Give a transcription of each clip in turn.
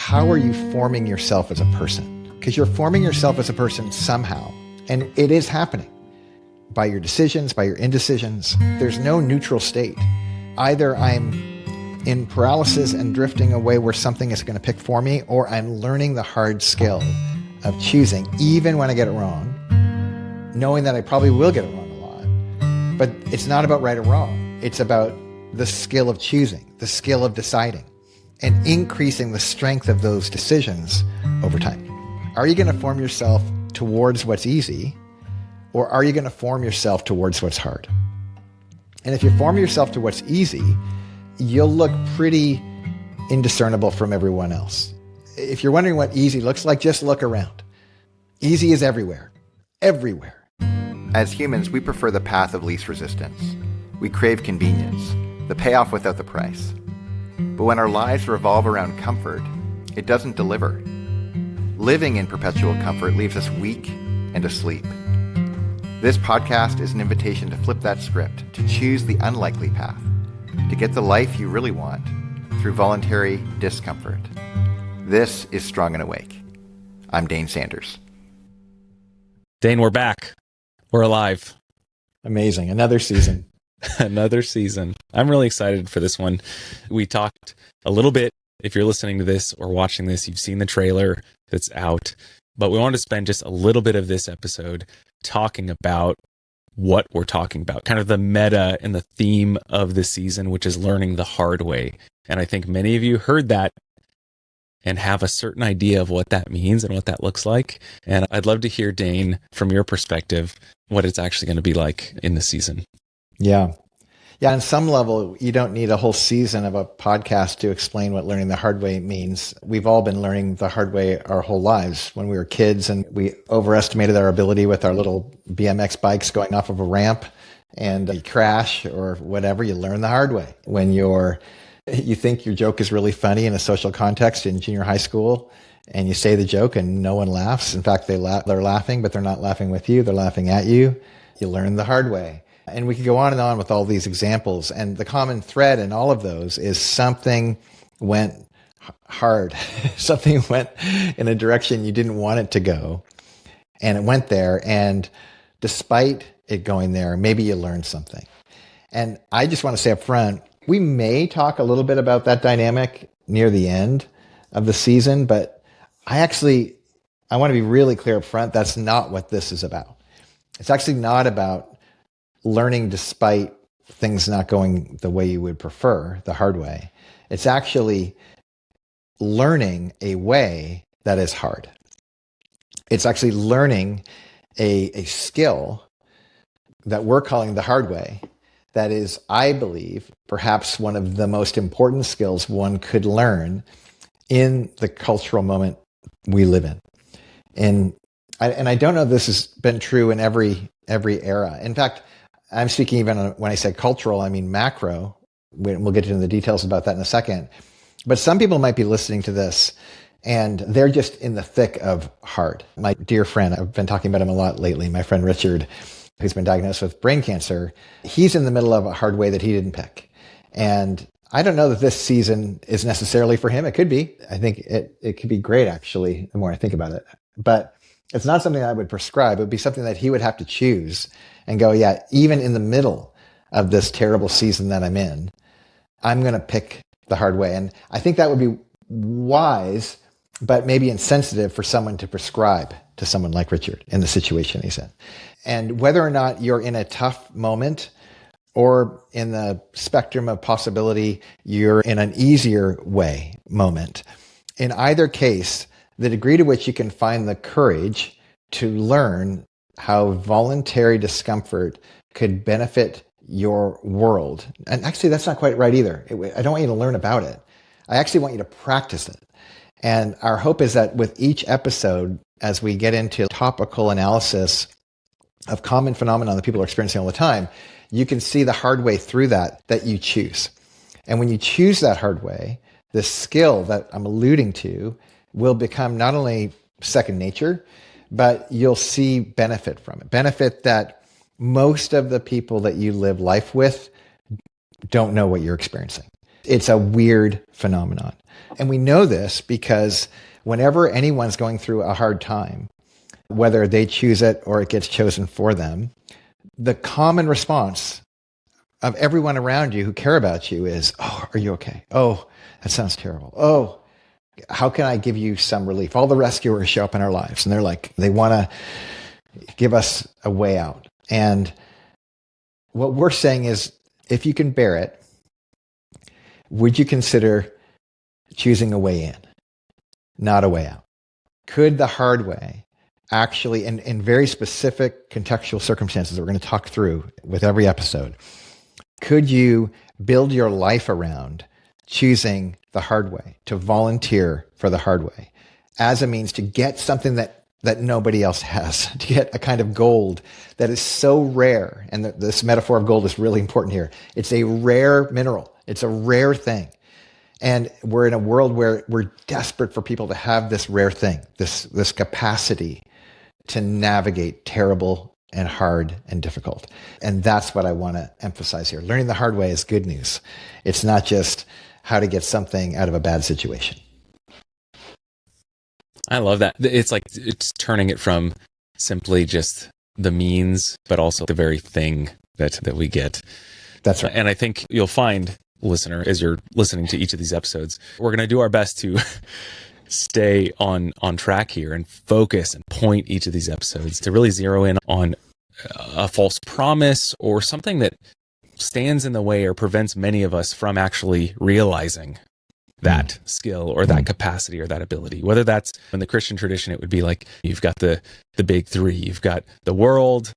how are you forming yourself as a person? Because you're forming yourself as a person somehow, and it is happening by your decisions, by your indecisions. There's no neutral state. Either I'm in paralysis and drifting away where something is going to pick for me, or I'm learning the hard skill of choosing, even when I get it wrong, knowing that I probably will get it wrong a lot. But it's not about right or wrong. It's about the skill of choosing, the skill of deciding, and increasing the strength of those decisions over time. Are you going to form yourself towards what's easy, or are you going to form yourself towards what's hard? And if you form yourself to what's easy, you'll look pretty indiscernible from everyone else. If you're wondering what easy looks like, just look around. Easy is everywhere. Everywhere. As humans, we prefer the path of least resistance. We crave convenience, the payoff without the price. But when our lives revolve around comfort, it doesn't deliver. Living in perpetual comfort leaves us weak and asleep. This podcast is an invitation to flip that script, to choose the unlikely path, to get the life you really want through voluntary discomfort. This is Strong and Awake. I'm Dane Sanders. Dane, we're back. We're alive. Amazing. Another season. Another season. I'm really excited for this one. We talked a little bit. If you're listening to this or watching this, you've seen the trailer that's out. But we wanted to spend just a little bit of this episode talking about what we're talking about, kind of the meta and the theme of the season, which is learning the hard way. And I think many of you heard that and have a certain idea of what that means and what that looks like. And I'd love to hear, Dane, from your perspective, what it's actually going to be like in the season. Yeah. Yeah, on some level, you don't need a whole season of a podcast to explain what learning the hard way means. We've all been learning the hard way our whole lives. When we were kids and we overestimated our ability with our little BMX bikes going off of a ramp and you crash or whatever, you learn the hard way. When you think your joke is really funny in a social context in junior high school and you say the joke and no one laughs. In fact, they're laughing, but they're not laughing with you. They're laughing at you. You learn the hard way. And we could go on and on with all these examples. And the common thread in all of those is something went hard. Something went in a direction you didn't want it to go. And it went there. And despite it going there, maybe you learned something. And I just want to say up front, we may talk a little bit about that dynamic near the end of the season, but I want to be really clear up front. That's not what this is about. It's actually not about learning despite things not going the way you would prefer, the hard way. It's actually learning a way that is hard. It's actually learning a skill that we're calling the hard way. That is, I believe, perhaps one of the most important skills one could learn in the cultural moment we live in. And I don't know if this has been true in every era. In fact, I'm speaking even when I say cultural, I mean macro. We'll get into the details about that in a second. But some people might be listening to this and they're just in the thick of hard. My dear friend, I've been talking about him a lot lately, my friend Richard, who's been diagnosed with brain cancer. He's in the middle of a hard way that he didn't pick. And I don't know that this season is necessarily for him. It could be. I think it could be great, actually, the more I think about it. But it's not something I would prescribe. It would be something that he would have to choose and go, yeah, even in the middle of this terrible season that I'm in, I'm going to pick the hard way. And I think that would be wise, but maybe insensitive for someone to prescribe to someone like Richard in the situation he's in. And whether or not you're in a tough moment or in the spectrum of possibility, you're in an easier way moment. In either case, the degree to which you can find the courage to learn how voluntary discomfort could benefit your world. And actually, that's not quite right either. I don't want you to learn about it. I actually want you to practice it. And our hope is that with each episode, as we get into topical analysis of common phenomena that people are experiencing all the time, you can see the hard way through that you choose. And when you choose that hard way, the skill that I'm alluding to will become not only second nature, but you'll see benefit from it. Benefit that most of the people that you live life with don't know what you're experiencing. It's a weird phenomenon. And we know this because whenever anyone's going through a hard time, whether they choose it or it gets chosen for them, the common response of everyone around you who care about you is, oh, are you okay? Oh, that sounds terrible. Oh, how can I give you some relief? All the rescuers show up in our lives and they're like, they want to give us a way out. And what we're saying is, if you can bear it, would you consider choosing a way in, not a way out? Could the hard way actually, in very specific contextual circumstances that we're going to talk through with every episode, could you build your life around choosing the hard way, to volunteer for the hard way as a means to get something that nobody else has, to get a kind of gold that is so rare? And this metaphor of gold is really important here. It's a rare mineral. It's a rare thing. And we're in a world where we're desperate for people to have this rare thing, this capacity to navigate terrible and hard and difficult. And that's what I want to emphasize here. Learning the hard way is good news. It's not just how to get something out of a bad situation. I love that. It's turning it from simply just the means, but also the very thing that we get. That's right. And I think you'll find, listener, as you're listening to each of these episodes, we're going to do our best to stay on track here and focus and point each of these episodes to really zero in on a false promise or something that stands in the way or prevents many of us from actually realizing that skill or that capacity or that ability. Whether that's in the Christian tradition, it would be like you've got the big three. You've got the world,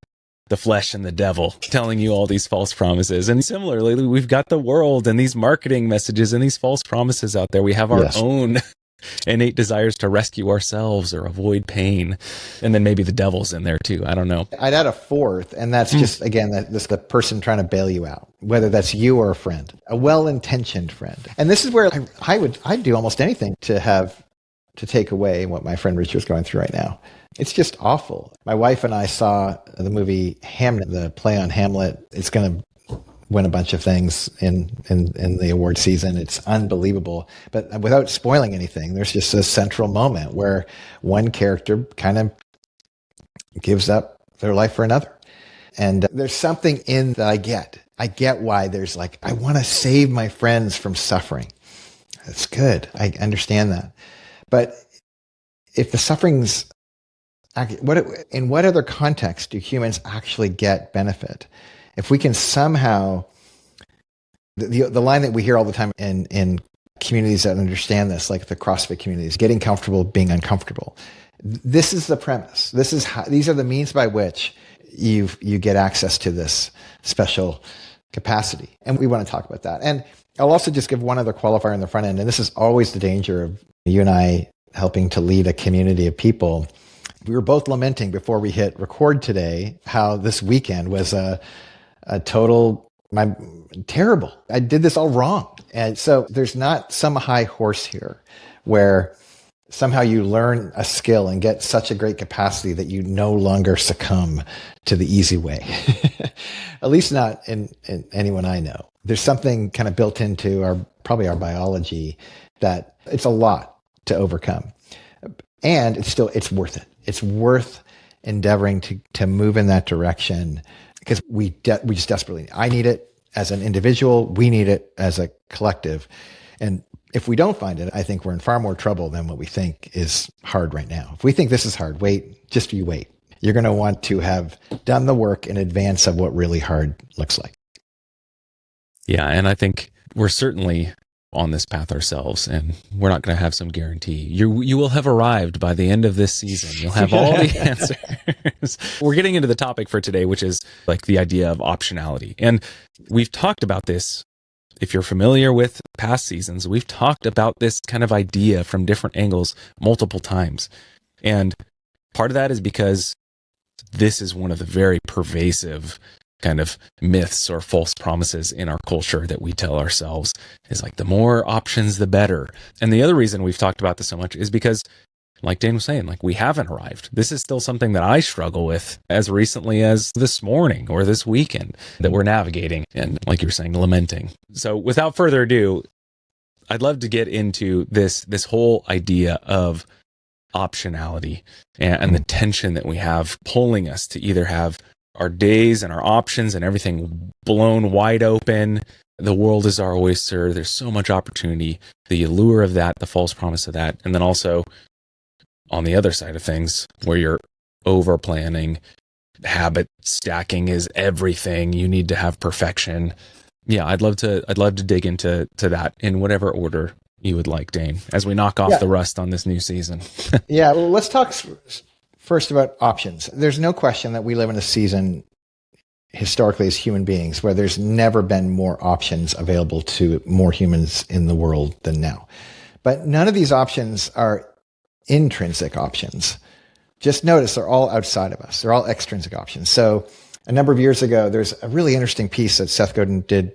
the flesh, and the devil telling you all these false promises. And similarly, we've got the world and these marketing messages and these false promises out there. We have our own innate desires to rescue ourselves or avoid pain. And then maybe the devil's in there too. I don't know. I'd add a fourth, and that's just, again, this the person trying to bail you out, whether that's you or a friend, a well-intentioned friend. And this is where I'd do almost anything to take away what my friend Richard's going through right now. It's just awful. My wife and I saw the movie Hamlet, the play on Hamlet. It's going to win a bunch of things in the award season. It's unbelievable. But without spoiling anything, there's just a central moment where one character kind of gives up their life for another. And there's something in that I get. I get why there's like, I want to save my friends from suffering. That's good. I understand that. But if the suffering's, in what other context do humans actually get benefit? If we can somehow, the line that we hear all the time in communities that understand this, like the CrossFit communities, getting comfortable being uncomfortable. This is the premise. These are the means by which you get access to this special capacity. And we want to talk about that. And I'll also just give one other qualifier in the front end. And this is always the danger of you and I helping to lead a community of people. We were both lamenting before we hit record today how this weekend was a total terrible. I did this all wrong. And so there's not some high horse here where somehow you learn a skill and get such a great capacity that you no longer succumb to the easy way. At least not in anyone I know. There's something kind of built into probably our biology that it's a lot to overcome. And it's worth it. It's worth endeavoring to move in that direction because we just desperately, I need it as an individual. We need it as a collective. And if we don't find it, I think we're in far more trouble than what we think is hard right now. If we think this is hard, just you wait. You're going to want to have done the work in advance of what really hard looks like. Yeah. And I think we're certainly on this path ourselves, and we're not going to have some guarantee. You will have arrived by the end of this season. You'll have all the answers. We're getting into the topic for today, which is like the idea of optionality. And we've talked about this. If you're familiar with past seasons, we've talked about this kind of idea from different angles multiple times. And part of that is because this is one of the very pervasive kind of myths or false promises in our culture that we tell ourselves is like the more options, the better. And the other reason we've talked about this so much is because, like Dane was saying, like we haven't arrived. This is still something that I struggle with as recently as this morning or this weekend that we're navigating and, like you were saying, lamenting. So without further ado, I'd love to get into this whole idea of optionality and the tension that we have pulling us to either have our days and our options and everything blown wide open. The world is our oyster. There's so much opportunity, the allure of that, the false promise of that. And then also on the other side of things where you're over planning, habit stacking is everything. You need to have perfection. Yeah, I'd love to dig into that in whatever order you would like, Dane, as we knock off the rust on this new season. Yeah, well, let's talk first about options. There's no question that we live in a season historically as human beings where there's never been more options available to more humans in the world than now. But none of these options are intrinsic options. Just notice they're all outside of us. They're all extrinsic options. So a number of years ago, there's a really interesting piece that Seth Godin did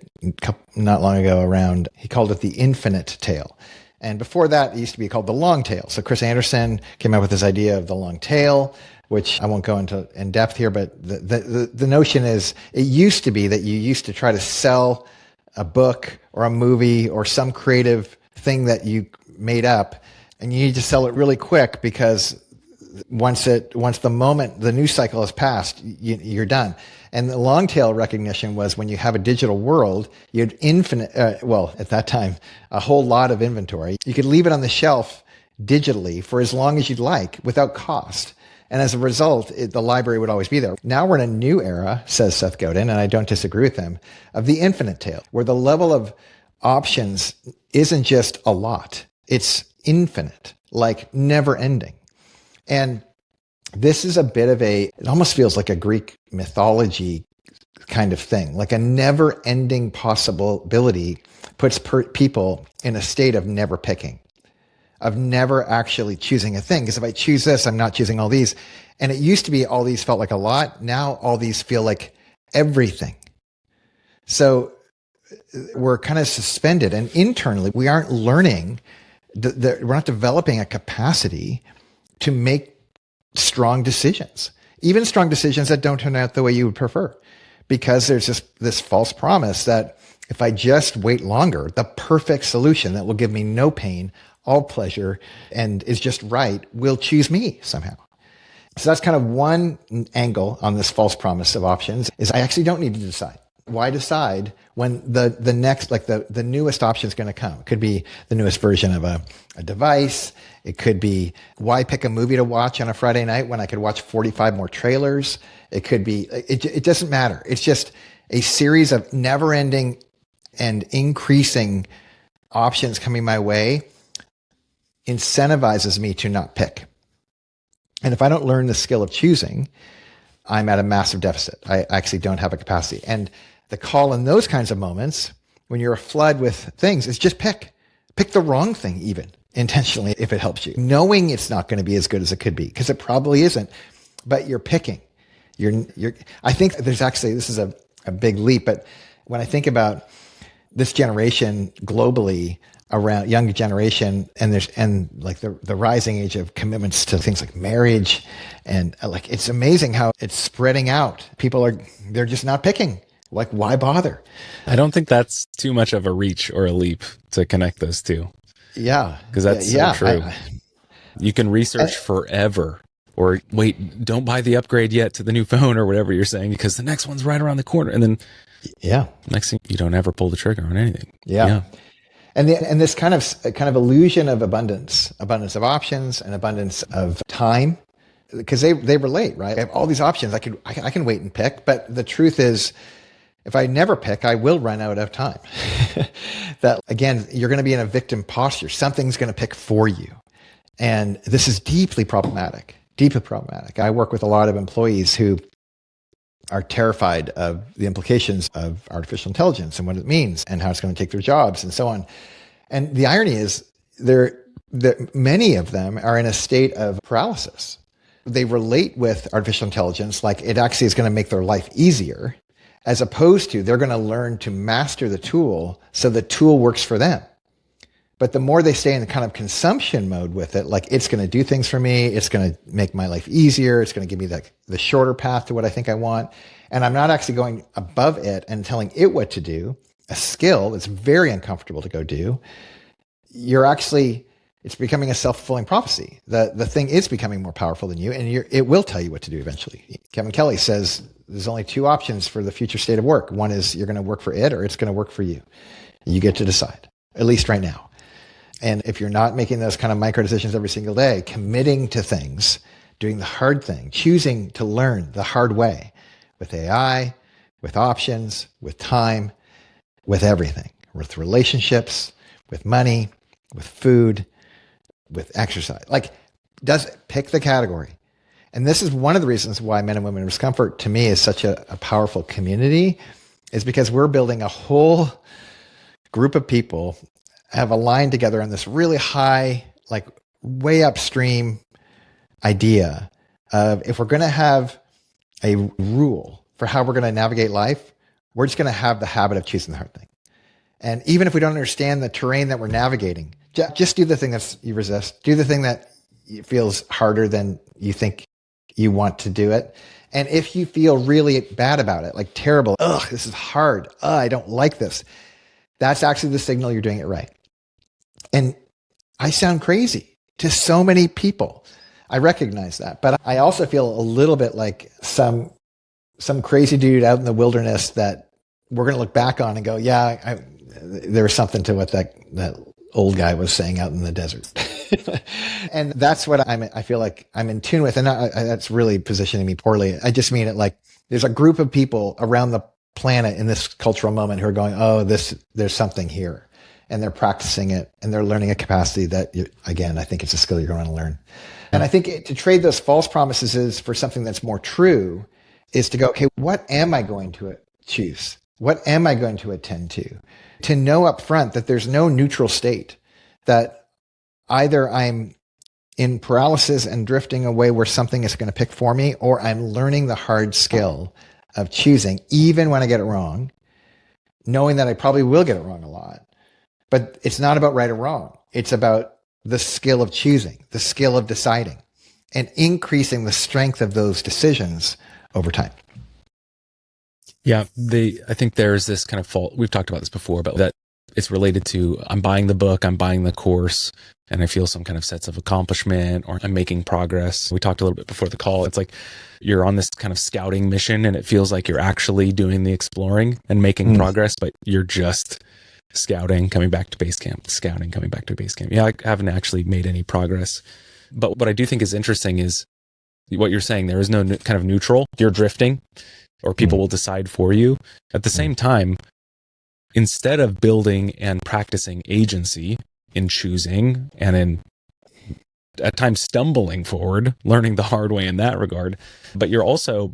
not long ago around, he called it the infinite tail. And before that, it used to be called the long tail. So Chris Anderson came up with this idea of the long tail, which I won't go into in depth here, but the notion is it used to be that you used to try to sell a book or a movie or some creative thing that you made up, and you need to sell it really quick because once the news cycle has passed, you're done. And the long tail recognition was when you have a digital world, you had infinite, at that time, a whole lot of inventory. You could leave it on the shelf digitally for as long as you'd like without cost. And as a result, the library would always be there. Now we're in a new era, says Seth Godin, and I don't disagree with him, of the infinite tail, where the level of options isn't just a lot. It's infinite, like never ending. And this is a bit of it almost feels like a Greek mythology kind of thing, like a never ending possibility puts people in a state of never picking, of never actually choosing a thing. Because if I choose this, I'm not choosing all these. And it used to be all these felt like a lot. Now all these feel like everything. So we're kind of suspended, and internally we aren't learning, we're not developing a capacity to make strong decisions, even strong decisions that don't turn out the way you would prefer, because there's this false promise that if I just wait longer, the perfect solution that will give me no pain, all pleasure, and is just right will choose me somehow. So that's kind of one angle on this false promise of options, is I actually don't need to decide. Why decide when the next, like the newest option is going to come? It could be the newest version of a device. It could be, why pick a movie to watch on a Friday night when I could watch 45 more trailers? It could be, it doesn't matter. It's just a series of never ending and increasing options coming my way incentivizes me to not pick. And if I don't learn the skill of choosing, I'm at a massive deficit. I actually don't have a capacity. And the call in those kinds of moments, when you're a flood with things, is just pick. Pick the wrong thing even, intentionally, if it helps you. Knowing it's not going to be as good as it could be, because it probably isn't, but you're picking. I think there's actually, this is a big leap, but when I think about this generation globally, around young generation, and like the rising age of commitments to things like marriage, and like it's amazing how it's spreading out. They're just not picking. Like, why bother? I don't think that's too much of a reach or a leap to connect those two. Yeah, because that's so true. You can research forever, or wait, don't buy the upgrade yet to the new phone or whatever you're saying, because the next one's right around the corner, and then next thing you don't ever pull the trigger on anything. Yeah. And this kind of illusion of abundance of options and abundance of time, because they relate, right? I have all these options. I can wait and pick, but the truth is, if I never pick, I will run out of time. That again, you're going to be in a victim posture. Something's going to pick for you, and this is deeply problematic. Deeply problematic. I work with a lot of employees who are terrified of the implications of artificial intelligence and what it means and how it's going to take their jobs and so on. And the irony is many of them are in a state of paralysis. They relate with artificial intelligence like it actually is going to make their life easier, as opposed to they're going to learn to master the tool so the tool works for them. But the more they stay in the kind of consumption mode with it, like it's going to do things for me, it's going to make my life easier, it's going to give me the shorter path to what I think I want, and I'm not actually going above it and telling it what to do, a skill that's very uncomfortable to go do, it's becoming a self-fulfilling prophecy. The thing is becoming more powerful than you, and it will tell you what to do eventually. Kevin Kelly says there's only two options for the future state of work. One is you're going to work for it, or it's going to work for you. You get to decide, at least right now. And if you're not making those kind of micro decisions every single day, committing to things, doing the hard thing, choosing to learn the hard way with AI, with options, with time, with everything, with relationships, with money, with food, with exercise. Like, pick the category. And this is one of the reasons why Men and Women in Discomfort to me is such a powerful community, is because we're building a whole group of people have aligned together on this really high, like way upstream idea of, if we're going to have a rule for how we're going to navigate life, we're just going to have the habit of choosing the hard thing. And even if we don't understand the terrain that we're navigating, just do the thing that you resist. Do the thing that feels harder than you think you want to do it. And if you feel really bad about it, like terrible, this is hard, I don't like this, that's actually the signal you're doing it right. And I sound crazy to so many people. I recognize that. But I also feel a little bit like some crazy dude out in the wilderness that we're going to look back on and go, yeah, there was something to what that old guy was saying out in the desert. And that's what I feel like I'm in tune with. And that's really positioning me poorly. I just mean it like there's a group of people around the planet in this cultural moment who are going, there's something here. And they're practicing it, and they're learning a capacity that, again, I think it's a skill you're going to learn. And I think to trade those false promises for something that's more true is to go, okay, what am I going to choose? What am I going to attend to? To know up front that there's no neutral state, that either I'm in paralysis and drifting away where something is going to pick for me, or I'm learning the hard skill of choosing, even when I get it wrong, knowing that I probably will get it wrong a lot. But it's not about right or wrong. It's about the skill of choosing, the skill of deciding, and increasing the strength of those decisions over time. Yeah, I think there's this kind of fault. We've talked about this before, but that it's related to, I'm buying the book, I'm buying the course, and I feel some kind of sense of accomplishment, or I'm making progress. We talked a little bit before the call. It's like you're on this kind of scouting mission, and it feels like you're actually doing the exploring and making progress, but you're just scouting, coming back to base camp, scouting, coming back to base camp. Yeah, I haven't actually made any progress. But what I do think is interesting is what you're saying. There is no kind of neutral. You're drifting, or people will decide for you. At the same time, instead of building and practicing agency in choosing and in at times stumbling forward, learning the hard way in that regard, but you're also,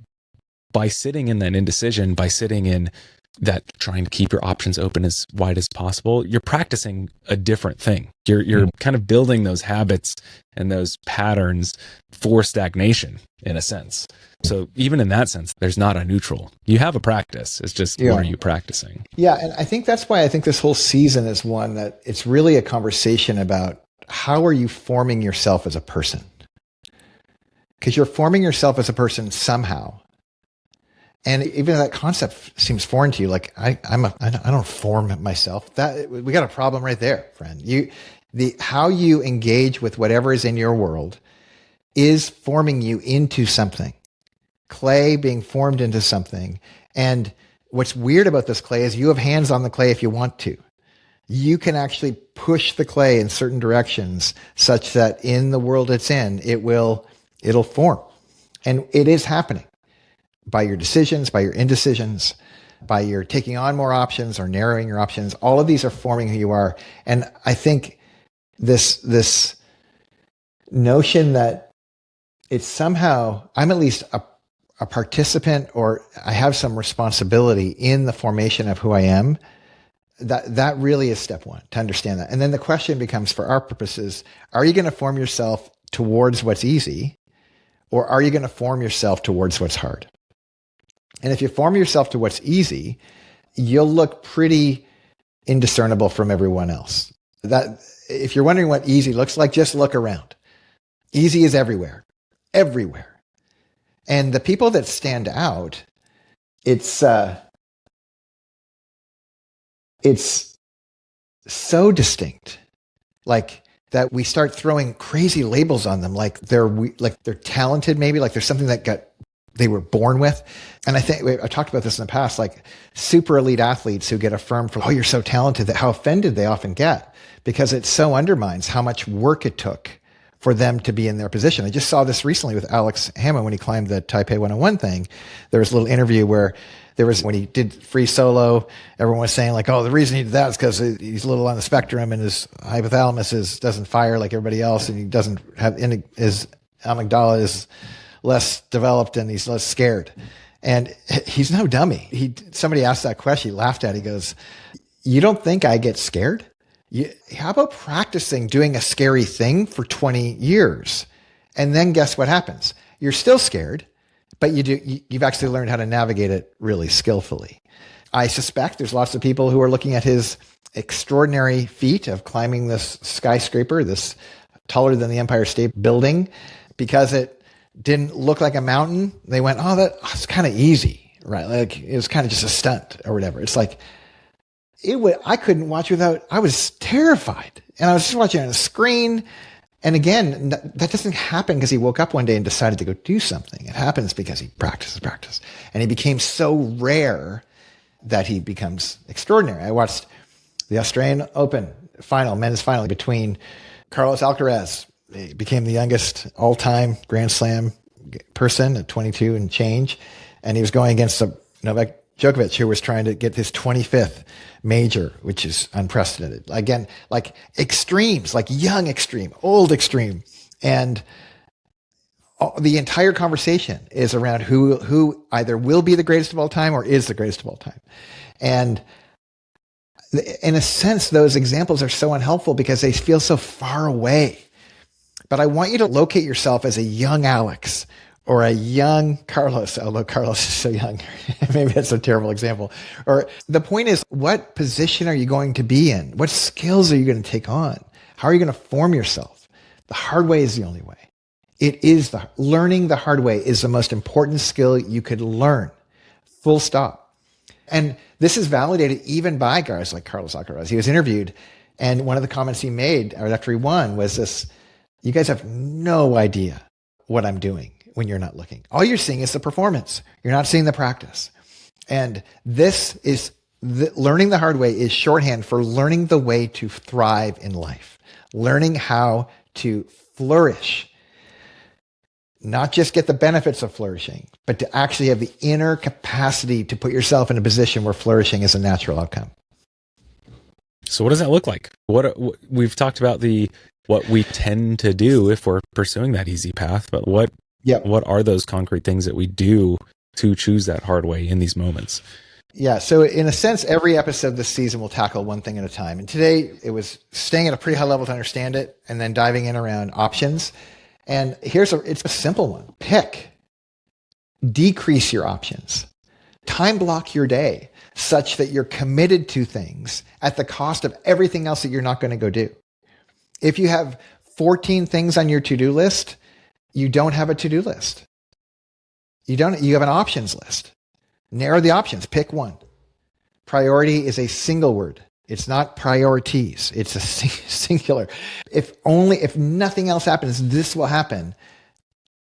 by sitting in that indecision, by sitting in that trying to keep your options open as wide as possible, you're practicing a different thing. You're kind of building those habits and those patterns for stagnation, in a sense. So even in that sense, there's not a neutral. You have a practice. It's just, what are you practicing? Yeah. And I think that's why I think this whole season is one that it's really a conversation about how are you forming yourself as a person? Because you're forming yourself as a person somehow. And even that concept seems foreign to you. Like I don't form myself. That we got a problem right there, friend. How you engage with whatever is in your world is forming you into something. Clay being formed into something. And what's weird about this clay is you have hands on the clay if you want to. You can actually push the clay in certain directions such that in the world it's in, it'll form. And it is happening. By your decisions, by your indecisions, by your taking on more options or narrowing your options, all of these are forming who you are. And I think this notion that it's somehow, I'm at least a participant, or I have some responsibility in the formation of who I am, that really is step one, to understand that. And then the question becomes, for our purposes, are you going to form yourself towards what's easy, or are you going to form yourself towards what's hard? And if you form yourself to what's easy, you'll look pretty indiscernible from everyone else. That if you're wondering what easy looks like, just look around. Easy is everywhere, everywhere. And the people that stand out, it's so distinct. Like that we start throwing crazy labels on them. Like they're talented, maybe like there's something they were born with. And I think I talked about this in the past, like super elite athletes who get affirmed for, oh, you're so talented, that how offended they often get because it so undermines how much work it took for them to be in their position. I just saw this recently with Alex Hammond when he climbed the Taipei 101 thing. There was a little interview where when he did free solo, everyone was saying like, oh, the reason he did that is because he's a little on the spectrum and his hypothalamus doesn't fire like everybody else, and he doesn't have his amygdala is less developed and he's less scared. And he's no dummy. Somebody asked that question, he laughed at it. He goes, you don't think I get scared? How about practicing doing a scary thing for 20 years? And then guess what happens? You're still scared, but you've actually learned how to navigate it really skillfully. I suspect there's lots of people who are looking at his extraordinary feat of climbing this skyscraper, this taller than the Empire State Building, because it didn't look like a mountain. They went, oh, that's kind of easy, right? Like it was kind of just a stunt or whatever. It's like, I couldn't watch I was terrified. And I was just watching on a screen. And again, that doesn't happen because he woke up one day and decided to go do something. It happens because he practiced. And he became so rare that he becomes extraordinary. I watched the Australian Open men's final between Carlos Alcaraz. He became the youngest all-time Grand Slam person at 22 and change. And he was going against Novak Djokovic, who was trying to get his 25th major, which is unprecedented. Again, like extremes, like young extreme, old extreme. And the entire conversation is around who either will be the greatest of all time or is the greatest of all time. And in a sense, those examples are so unhelpful because they feel so far away. But I want you to locate yourself as a young Alex or a young Carlos, although Carlos is so young. Maybe that's a terrible example. Or the point is, what position are you going to be in? What skills are you going to take on? How are you going to form yourself? The hard way is the only way. Learning the hard way is the most important skill you could learn. Full stop. And this is validated even by guys like Carlos Alcaraz. He was interviewed, and one of the comments he made right after he won was this: you guys have no idea what I'm doing when you're not looking. All you're seeing is the performance. You're not seeing the practice. And learning the hard way is shorthand for learning the way to thrive in life, learning how to flourish, not just get the benefits of flourishing, but to actually have the inner capacity to put yourself in a position where flourishing is a natural outcome. So what does that look like? What we've talked about what we tend to do if we're pursuing that easy path, but what are those concrete things that we do to choose that hard way in these moments? Yeah. So in a sense, every episode this season will tackle one thing at a time. And today it was staying at a pretty high level to understand it and then diving in around options. And it's a simple one. Decrease your options. Time block your day such that you're committed to things at the cost of everything else that you're not going to go do. If you have 14 things on your to-do list, you don't have a to-do list. You have an options list. Narrow the options, pick one. Priority is a single word. It's not priorities. It's a singular. If nothing else happens, this will happen.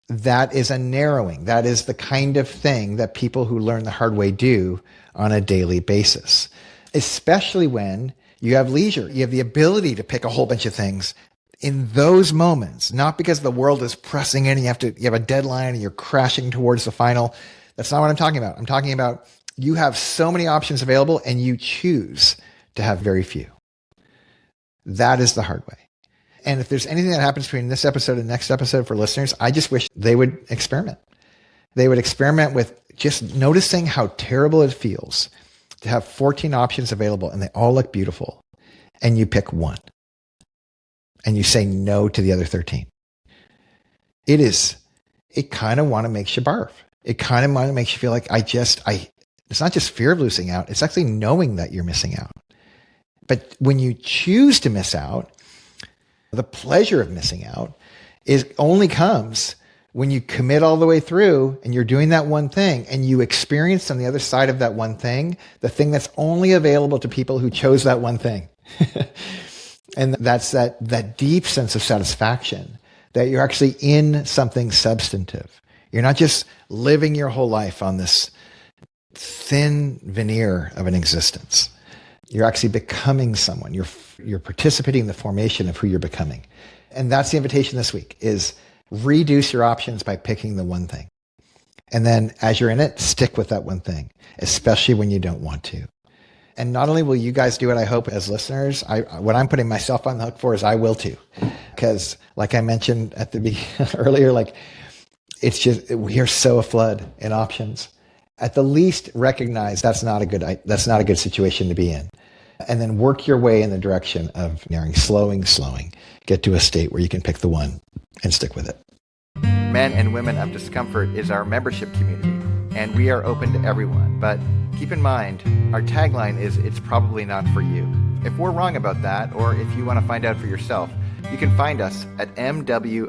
That is a narrowing. That is the kind of thing that people who learn the hard way do on a daily basis, especially when you have leisure. You have the ability to pick a whole bunch of things in those moments, not because the world is pressing in, you have a deadline and you're crashing towards the final. That's not what I'm talking about. I'm talking about you have so many options available and you choose to have very few. That is the hard way. And if there's anything that happens between this episode and next episode for listeners, I just wish they would experiment. They would experiment with just noticing how terrible it feels to have 14 options available and they all look beautiful. And you pick one. And you say no to the other 13. It kind of want to make you barf. It kind of want to make you feel like it's not just fear of losing out. It's actually knowing that you're missing out. But when you choose to miss out, the pleasure of missing out only comes when you commit all the way through and you're doing that one thing and you experience on the other side of that one thing, the thing that's only available to people who chose that one thing. And that's that deep sense of satisfaction that you're actually in something substantive. You're not just living your whole life on this thin veneer of an existence. You're actually becoming someone. You're participating in the formation of who you're becoming. And that's the invitation this week, is reduce your options by picking the one thing. And then as you're in it, stick with that one thing, especially when you don't want to. And not only will you guys do it, I hope, as listeners, what I'm putting myself on the hook for is I will too. Because like I mentioned at the earlier, like it's just, we are so aflood in options. At the least, recognize that's not a good situation to be in. And then work your way in the direction of slowing, get to a state where you can pick the one and stick with it. Men and Women of Discomfort is our membership community, and we are open to everyone. But keep in mind, our tagline is, "It's probably not for you." If we're wrong about that, or if you want to find out for yourself, you can find us at MWOD.io.